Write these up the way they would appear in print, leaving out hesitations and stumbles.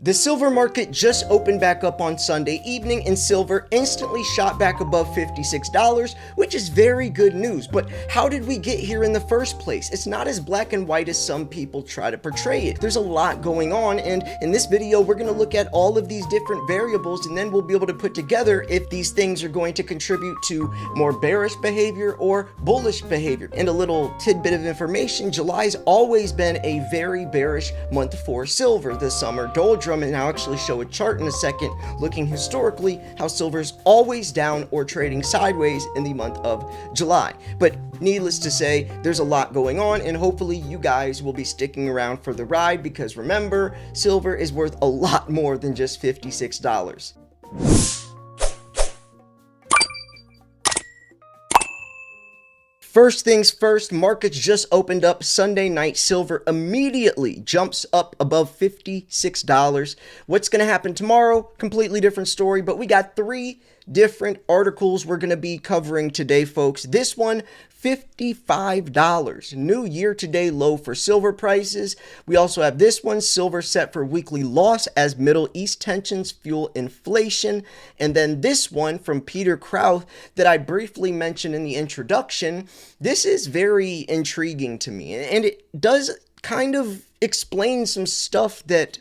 The silver market just opened back up on Sunday evening and silver instantly shot back above $56, which is very good news. But how did we get here in the first place? It's not as black and white as some people try to portray it. There's a lot going on, and in this video we're going to look at all of these different variables, and then we'll be able to put together if these things are going to contribute to more bearish behavior or bullish behavior. And a little tidbit of information: July's always been a very bearish month for silver, the summer doldrum. And I'll actually show a chart in a second looking historically how silver's always down or trading sideways in the month of July. But needless to say, there's a lot going on, and hopefully you guys will be sticking around for the ride, because remember, silver is worth a lot more than just $56. First things first, markets just opened up Sunday night. Silver immediately jumps up above $56. What's going to happen tomorrow? Completely different story, but we got three different articles we're going to be covering today, folks. This one, $55, new year-to-date low for silver prices. We also have this one, silver set for weekly loss as Middle East tensions fuel inflation. And then this one from Peter Krauth that I briefly mentioned in the introduction. This is very intriguing to me, and it does kind of explain some stuff that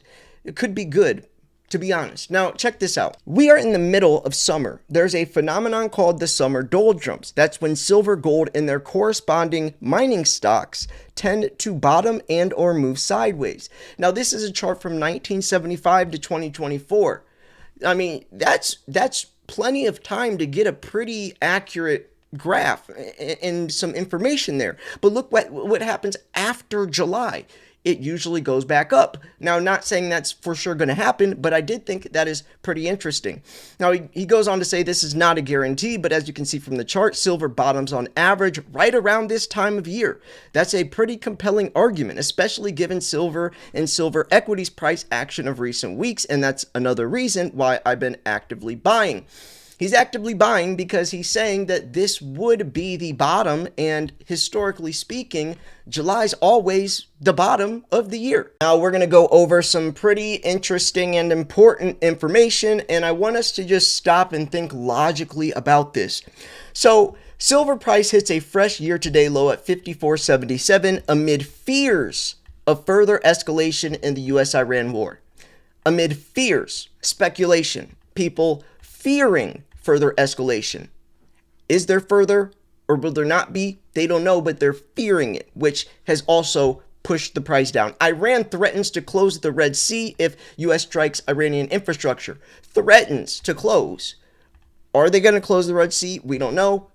could be good, to be honest. Now, check this out. We are in the middle of summer. There's a phenomenon called the summer doldrums. That's when silver, gold, and their corresponding mining stocks tend to bottom and or move sideways. Now, this is a chart from 1975 to 2024. I mean, that's plenty of time to get a pretty accurate graph and some information there. But look what happens after July. It usually goes back up. Now, I'm not saying that's for sure going to happen, but I did think that is pretty interesting. Now, he goes on to say this is not a guarantee, but as you can see from the chart, silver bottoms on average right around this time of year. That's a pretty compelling argument, especially given silver and silver equities price action of recent weeks, and that's another reason why I've been actively buying. He's actively buying because he's saying that this would be the bottom, and historically speaking, July's always the bottom of the year. Now we're going to go over some pretty interesting and important information, and I want us to just stop and think logically about this. So, silver price hits a fresh year-to-date low at $54.77 amid fears of further escalation in the US-Iran war. Amid fears, speculation, people fearing further escalation. Is there further, or will there not be? They don't know, but they're fearing it, which has also pushed the price down. Iran threatens to close the Red Sea if U.S. strikes Iranian infrastructure. Threatens to close. Are they going to close the Red Sea? We don't know.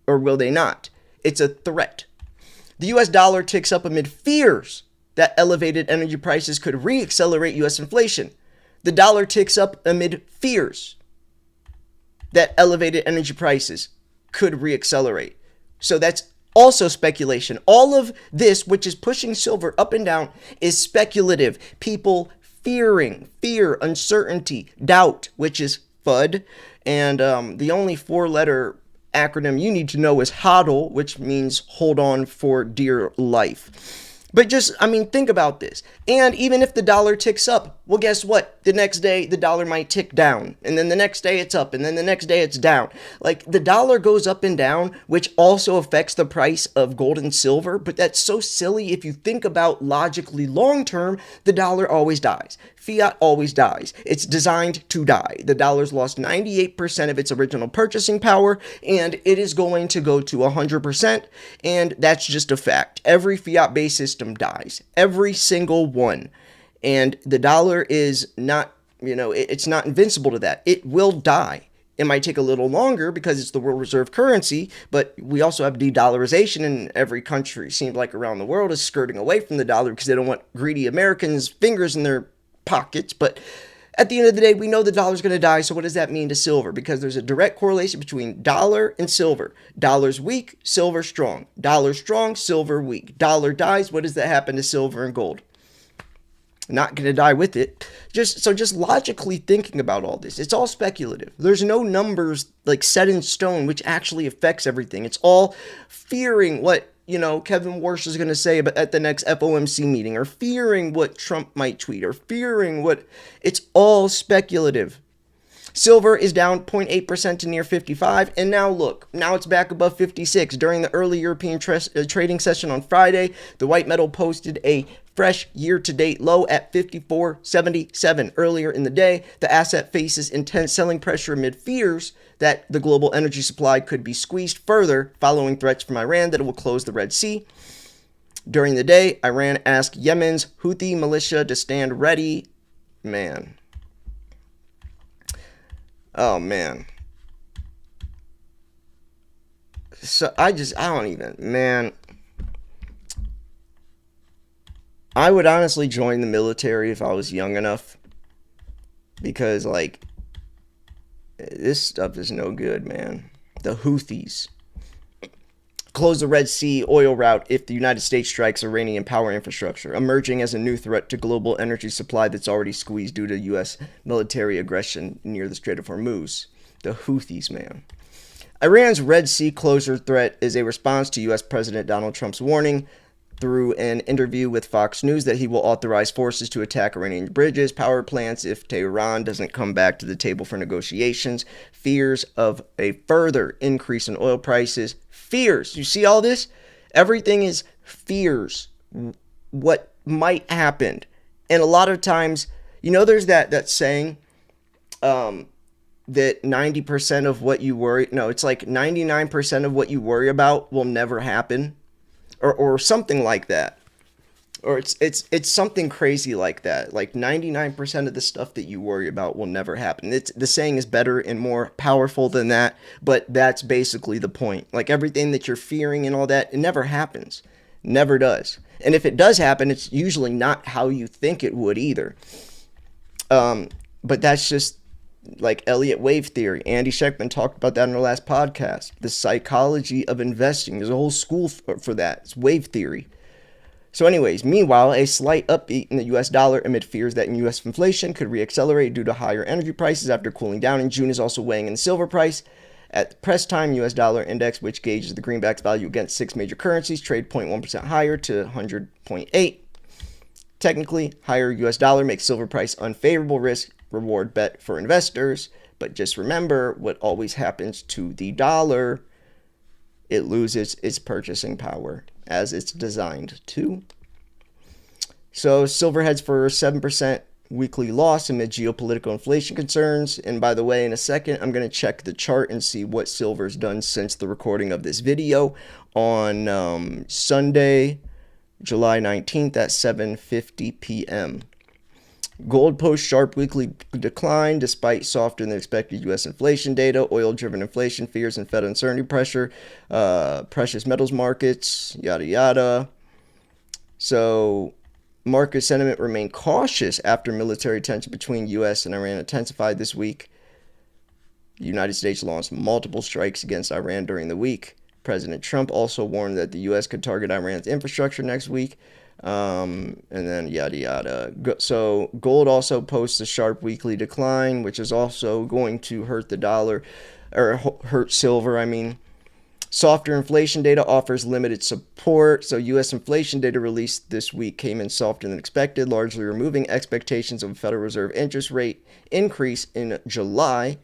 Or will they not? It's a threat. The U.S. dollar ticks up amid fears that elevated energy prices could re-accelerate U.S. inflation. The dollar ticks up amid fears that elevated energy prices could reaccelerate. So that's also speculation. All of this, which is pushing silver up and down, is speculative. People fearing, fear, uncertainty, doubt, which is FUD. And the only four-letter acronym you need to know is HODL, which means hold on for dear life. But just, I mean, think about this. And even if the dollar ticks up, well, guess what? The next day, the dollar might tick down. And then the next day, it's up. And then the next day, it's down. Like, the dollar goes up and down, which also affects the price of gold and silver. But that's so silly. If you think about logically long term, the dollar always dies. Fiat always dies. It's designed to die. The dollar's lost 98% of its original purchasing power, and it is going to go to 100%, and that's just a fact. Every fiat-based system dies. Every single one. And the dollar is not, it's not invincible to that. It will die. It might take a little longer because it's the world reserve currency, but we also have de-dollarization, and every country, seems like around the world, is skirting away from the dollar because they don't want greedy Americans' fingers in their pockets. But at the end of the day, we know the dollar's going to die. So what does that mean to silver? Because there's a direct correlation between dollar and silver. Dollar's weak, silver strong. Dollar strong, silver weak. Dollar dies. What does that happen to silver and gold? Not going to die with it. Just logically thinking about all this, it's all speculative. There's no numbers like set in stone which actually affects everything. It's all fearing what Kevin Warsh is going to say at the next FOMC meeting, or fearing what Trump might tweet, or fearing what. It's all speculative. Silver is down 0.8% to near 55, and now look, now it's back above 56. During the early European trading session on Friday, the white metal posted a fresh year-to-date low at 54.77. Earlier in the day, the asset faces intense selling pressure amid fears that the global energy supply could be squeezed further following threats from Iran that it will close the Red Sea. During the day, Iran asked Yemen's Houthi militia to stand ready. Man. Oh, man. So I don't even, man. I would honestly join the military if I was young enough. Because, like, this stuff is no good, man. The Houthis close the Red Sea oil route if the United States strikes Iranian power infrastructure, emerging as a new threat to global energy supply that's already squeezed due to U.S. military aggression near the Strait of Hormuz. The Houthis, man. Iran's Red Sea closure threat is a response to U.S. President Donald Trump's warning through an interview with Fox News that he will authorize forces to attack Iranian bridges, power plants if Tehran doesn't come back to the table for negotiations. Fears of a further increase in oil prices. Fears. You see all this? Everything is fears. What might happen. And a lot of times, there's that saying that 90% of what you worry, no, it's like 99% of what you worry about will never happen. Or something like that. Or it's something crazy like that. Like 99% of the stuff that you worry about will never happen. The saying is better and more powerful than that, but that's basically the point. Like everything that you're fearing and all that, it never happens. Never does. And if it does happen, it's usually not how you think it would either. But that's just like Elliott wave theory. Andy Sheckman talked about that in our last podcast. The psychology of investing. There's a whole school for that. It's wave theory. So anyways, meanwhile, a slight upbeat in the U.S. dollar amid fears that U.S. inflation could reaccelerate due to higher energy prices after cooling down in June is also weighing in the silver price. At the press time, U.S. dollar index, which gauges the greenback's value against 6 major currencies, trade 0.1% higher to 100.8. Technically, higher U.S. dollar makes silver price unfavorable risk reward bet for investors, but just remember what always happens to the dollar. It loses its purchasing power as it's designed to. So silver heads for 7% weekly loss amid geopolitical inflation concerns. And by the way, in a second, I'm going to check the chart and see what silver's done since the recording of this video on Sunday, July 19th at 7:50 p.m. Gold posts sharp weekly decline despite softer than expected U.S. inflation data, oil-driven inflation fears, and Fed uncertainty pressure, precious metals markets, yada yada. So market sentiment remained cautious after military tension between U.S. and Iran intensified this week. The United States launched multiple strikes against Iran during the week. President Trump also warned that the U.S. could target Iran's infrastructure next week. And then yada yada. So gold also posts a sharp weekly decline, which is also going to hurt the dollar, or hurt silver, I mean. Softer inflation data offers limited support. So U.S. inflation data released this week came in softer than expected, largely removing expectations of a Federal Reserve interest rate increase in July.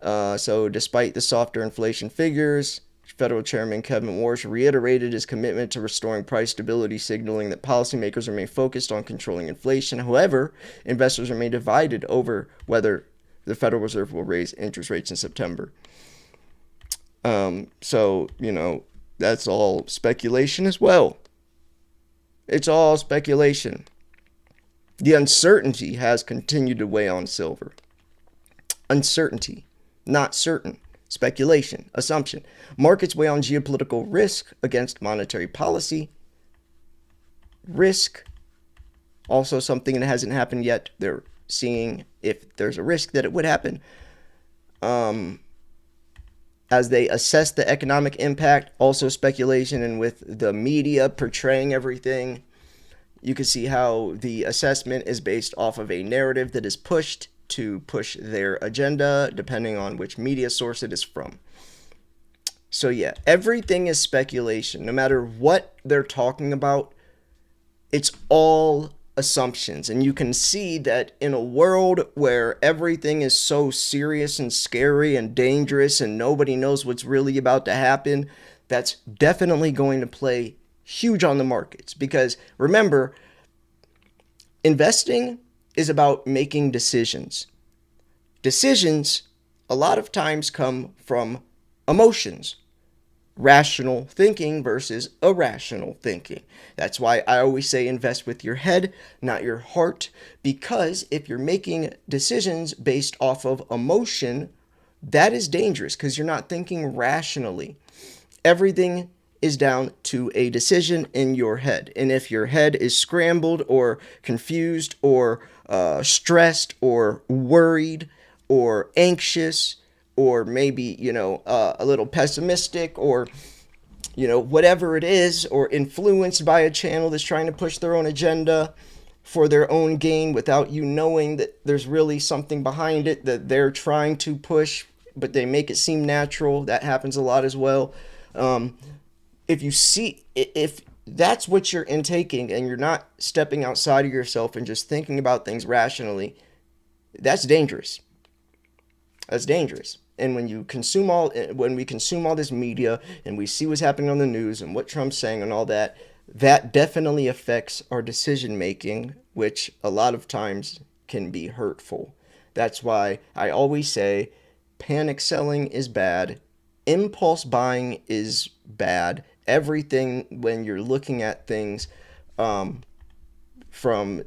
So despite the softer inflation figures, Federal Chairman Kevin Warsh reiterated his commitment to restoring price stability, signaling that policymakers remain focused on controlling inflation. However, investors remain divided over whether the Federal Reserve will raise interest rates in September. So, that's all speculation as well. It's all speculation. The uncertainty has continued to weigh on silver. Uncertainty, not certain. Speculation, assumption. Markets weigh on geopolitical risk against monetary policy. Risk, also something that hasn't happened yet. They're seeing if there's a risk that it would happen. As they assess the economic impact, also speculation, and with the media portraying everything, you can see how the assessment is based off of a narrative that is pushed to push their agenda, depending on which media source it is from. So yeah, everything is speculation. No matter what they're talking about, it's all assumptions. And you can see that in a world where everything is so serious and scary and dangerous and nobody knows what's really about to happen, that's definitely going to play huge on the markets. Because remember, investing is about making decisions. Decisions a lot of times come from emotions, rational thinking versus irrational thinking. That's why I always say invest with your head, not your heart, because if you're making decisions based off of emotion, that is dangerous because you're not thinking rationally. Everything is down to a decision in your head. And if your head is scrambled or confused or stressed or worried or anxious or maybe, a little pessimistic or, whatever it is, or influenced by a channel that's trying to push their own agenda for their own gain without you knowing that there's really something behind it that they're trying to push, but they make it seem natural. That happens a lot as well. If that's what you're intaking and you're not stepping outside of yourself and just thinking about things rationally, that's dangerous. That's dangerous. And when we consume all this media and we see what's happening on the news and what Trump's saying and all that, that definitely affects our decision making, which a lot of times can be hurtful. That's why I always say panic selling is bad, impulse buying is bad. Everything when you're looking at things from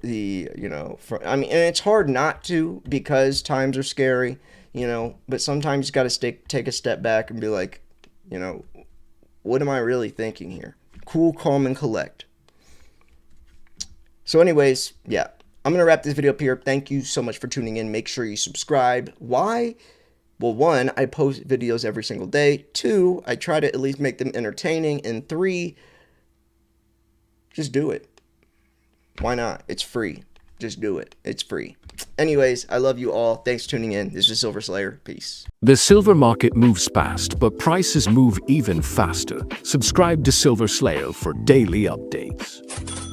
the, and it's hard not to because times are scary, but sometimes you got to take a step back and be like, what am I really thinking here? Cool, calm, and collect. So anyways, yeah, I'm going to wrap this video up here. Thank you so much for tuning in. Make sure you subscribe. Why? Well, 1, I post videos every single day. 2, I try to at least make them entertaining. And 3, just do it. Why not? It's free. Just do it. It's free. Anyways, I love you all. Thanks for tuning in. This is Silver Slayer. Peace. The silver market moves fast, but prices move even faster. Subscribe to Silver Slayer for daily updates.